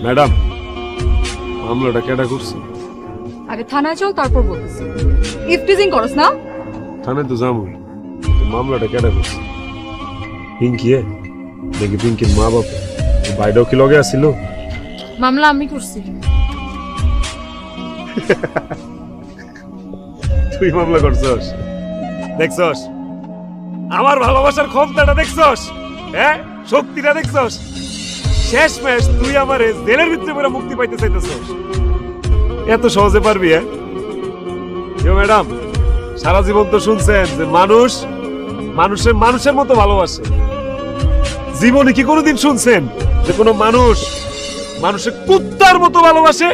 Madam, মামলাটা কেডা করছে? আগে থানায় চল, তারপর বলতেছি। ইফটিজিং করস না? থানায় তো যাবই। মামলাটা কেডা করছে? পিঙ্কি দেখি পিঙ্কির মা বাপ ভাইটাও কি লগে আসছিল? মামলা আমি করছি। তুই মামলা করছস? দেখছস আমার ভালোবাসার ক্ষমতাটা? দেখছস? হ্যাঁ, শক্তিটা দেখছস? শেষ ম্যাচ তুই আমারে জেলের ভিতরে পুরো মুক্তি পাইতে চাইতেছস। এত সহজে পারবি? ম্যাডাম, সারা জীবন তো শুনছেন যে মানুষ মানুষের মতো ভালোবাসে। জীবনে কি কোনোদিন শুনছেন যে কোনো মানুষের কুত্তার মতো ভালোবাসে?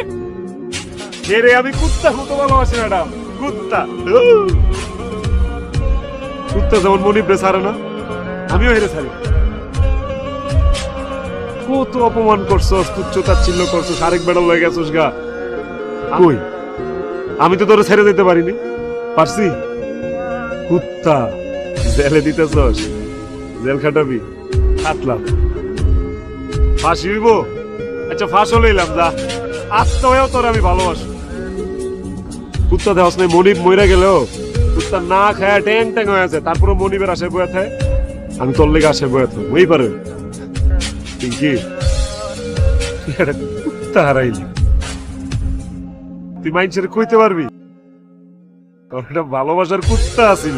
আমি কুত্তার মতো ভালোবাসি ম্যাডাম, কুত্তা। কুত্তা যেমন মনিবরে ছাড়ে না, আমিও হেরে ছাড়ি। কত অপমান করছস, তুচ্ছতাচ্ছিল্য করছস, আরেক বেড়া লয়ে গেছস গা। কই, আমি তো তোরে ছেড়ে দিতে পারিনি। পারছি? কুত্তা, জেলে দিতেছস, জেল খাটাবি, খাটলাম। ফাঁসি হইব? আচ্ছা, ফাঁস লইলাম, যা। আস্তে হয়েও তোর আমি ভালোবাসি। কুত্তা দেওয়াস নাই, মনিব মইরা গেলেও কুত্তা না খায় ট্যাং ট্যাং হয়ে আছে, তারপরে মনিবের আশায় বয়ে থাকে। আমি তোর লেগে আশায় বয়ে থাকবো, এই পারে পিঙ্কি? তুই একটা কুত্তা হারাইলি, তুই মাইন্ডসেট কইতে পারবি? তোর একটা ভালোবাসার কুত্তা আছিল।